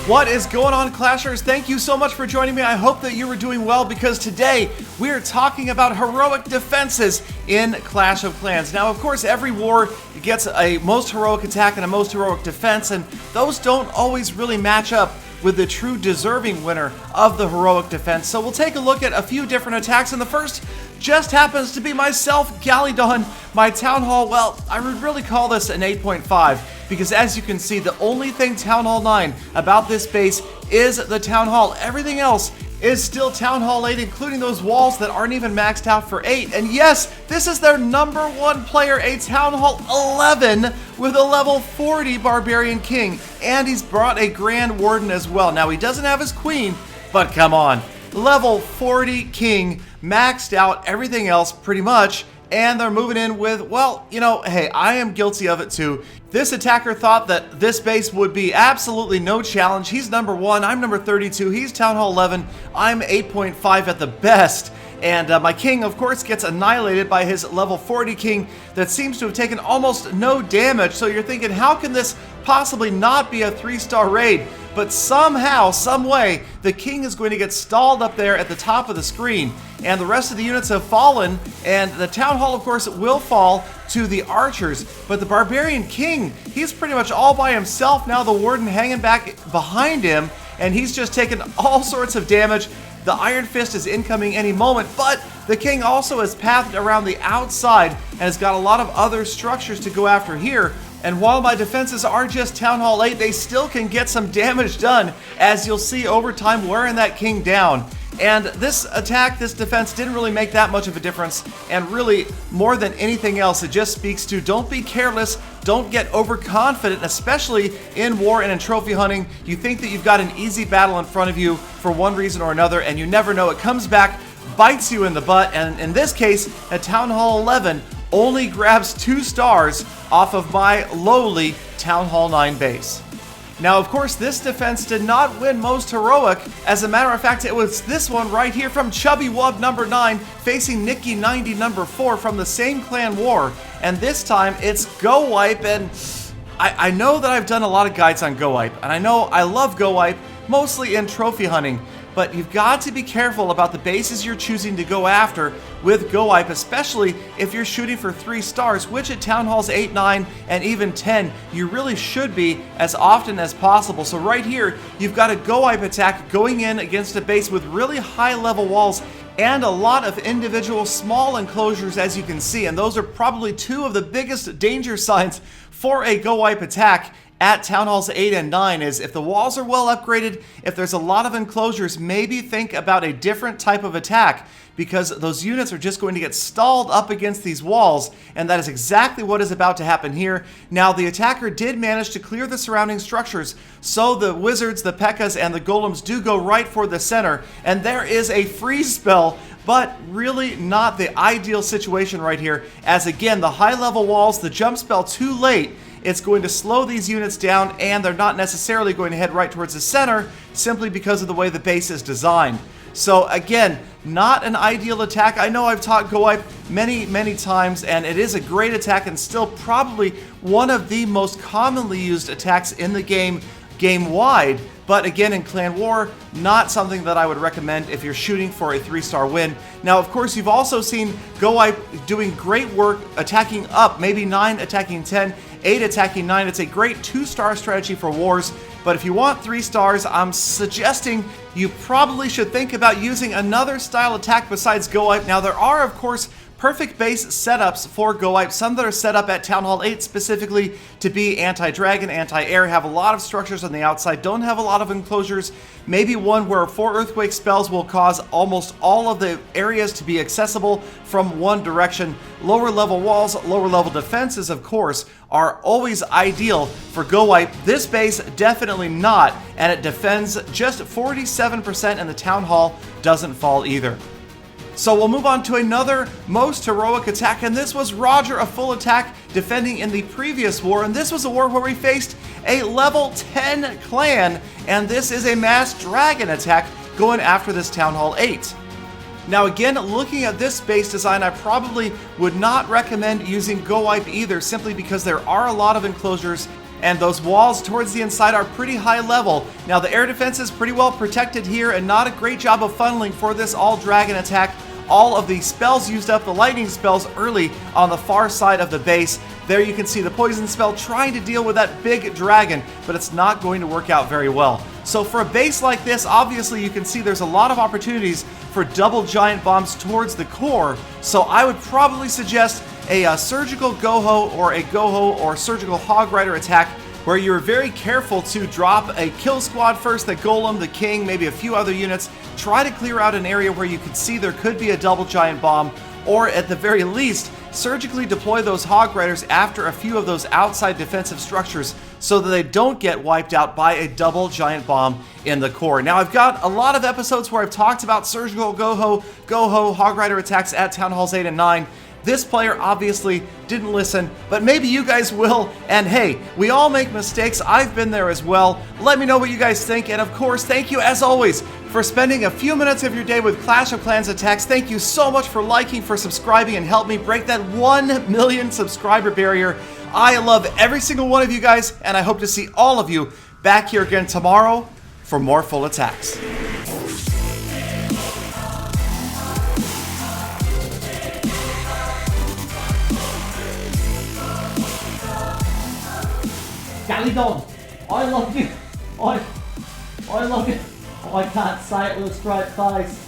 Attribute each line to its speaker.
Speaker 1: What is going on, Clashers? Thank you so much for joining me. I hope that you were doing well because today we're talking about heroic defenses in Clash of Clans. Now, of course, every war gets a most heroic attack and a most heroic defense, and those don't always really match up with the true deserving winner of the heroic defense. So we'll take a look at a few different attacks, and the first just happens to be myself, Galadon. My Town Hall, well, I would really call this an 8.5 because as you can see, the only thing Town Hall 9 about this base is the Town Hall. Everything else is still Town Hall 8, including those walls that aren't even maxed out for 8. And yes, this is their number one player, a Town Hall 11 with a level 40 Barbarian King. And he's brought a Grand Warden as well. Now, he doesn't have his Queen, but come on. Level 40 King, maxed out everything else pretty much. And they're moving in with, well, you know, hey, I am guilty of it too. This attacker thought that this base would be absolutely no challenge. He's number 1, I'm number 32, he's Town Hall 11, I'm 8.5 at the best. And my king, of course, gets annihilated by his level 40 king that seems to have taken almost no damage. So you're thinking, how can this possibly not be a 3-star raid? But somehow, some way, the king is going to get stalled up there at the top of the screen. And the rest of the units have fallen, and the town hall, of course, will fall to the archers. But the barbarian king, he's pretty much all by himself now, the warden hanging back behind him, and he's just taken all sorts of damage. The Iron Fist is incoming any moment, but the king also is pathed around the outside and has got a lot of other structures to go after here. And while my defenses are just Town Hall 8, they still can get some damage done, as you'll see over time wearing that king down. And this attack, this defense didn't really make that much of a difference, and really, more than anything else, it just speaks to don't be careless, don't get overconfident, especially in war and in trophy hunting. You think that you've got an easy battle in front of you for one reason or another, and you never know, it comes back, bites you in the butt, and in this case, at Town Hall 11 only grabs 2 stars off of my lowly Town Hall 9 base. Now, of course, this defense did not win most heroic. As a matter of fact, it was this one right here from Chubby Wub number 9 facing Nikki 90 number 4 from the same clan war. And this time it's Go Wipe, and I know that I've done a lot of guides on Go Wipe, and I know I love Go Wipe, mostly in trophy hunting. But you've got to be careful about the bases you're choosing to go after with Go Wipe, especially if you're shooting for 3 stars, which at Town Halls 8, 9, and even 10, you really should be as often as possible. So right here, you've got a Go Wipe attack going in against a base with really high level walls and a lot of individual small enclosures, as you can see. And those are probably 2 of the biggest danger signs for a Go Wipe attack at Town Halls 8 and 9 is if the walls are well upgraded, if there's a lot of enclosures, maybe think about a different type of attack, because those units are just going to get stalled up against these walls, and that is exactly what is about to happen here. Now, the attacker did manage to clear the surrounding structures, so the wizards, the P.E.K.K.A.s, and the golems do go right for the center, and there is a freeze spell, but really not the ideal situation right here, as again, the high level walls, the jump spell too late, it's going to slow these units down, and they're not necessarily going to head right towards the center simply because of the way the base is designed. So again, not an ideal attack. I know I've taught Go Wipe many times, and it is a great attack and still probably one of the most commonly used attacks in the game-wide. But again, in Clan War, not something that I would recommend if you're shooting for a 3-star win. Now, of course, you've also seen Go Wipe doing great work attacking up, maybe 9 attacking 10, 8 attacking 9. It's a great 2-star strategy for wars. But if you want 3 stars, I'm suggesting you probably should think about using another style attack besides Go Wipe. Now, there are, of course, perfect base setups for Go Wipe. Some that are set up at Town Hall 8 specifically to be anti-dragon, anti-air, have a lot of structures on the outside, don't have a lot of enclosures. Maybe one where 4 earthquake spells will cause almost all of the areas to be accessible from one direction. Lower level walls, lower level defenses, of course, are always ideal for Go Wipe. This base, definitely not, and it defends just 47%, and the Town Hall doesn't fall either. So we'll move on to another most heroic attack, and this was Roger, a full attack defending in the previous war, and this was a war where we faced a level 10 clan, and this is a mass dragon attack going after this Town Hall 8. Now again, looking at this base design, I probably would not recommend using Go Wipe either, simply because there are a lot of enclosures and those walls towards the inside are pretty high level. Now the air defense is pretty well protected here, and not a great job of funneling for this all-dragon attack. All of the spells used up, the lightning spells early on the far side of the base. There you can see the poison spell trying to deal with that big dragon, but it's not going to work out very well. So for a base like this, obviously you can see there's a lot of opportunities for double giant bombs towards the core. So I would probably suggest a surgical Goho or surgical Hog Rider attack, where you're very careful to drop a kill squad first, the Golem, the King, maybe a few other units. Try to clear out an area where you can see there could be a double giant bomb, or at the very least, surgically deploy those Hog Riders after a few of those outside defensive structures so that they don't get wiped out by a double giant bomb in the core. Now, I've got a lot of episodes where I've talked about surgical Goho, Hog Rider attacks at Town Halls 8 and 9. This player obviously didn't listen, but maybe you guys will. And hey, we all make mistakes. I've been there as well. Let me know what you guys think. And of course, thank you as always for spending a few minutes of your day with Clash of Clans attacks. Thank you so much for liking, for subscribing, and help me break that 1 million subscriber barrier. I love every single one of you guys, and I hope to see all of you back here again tomorrow for more full attacks.
Speaker 2: Galadon, I love you. I love you. I can't say it with a straight face.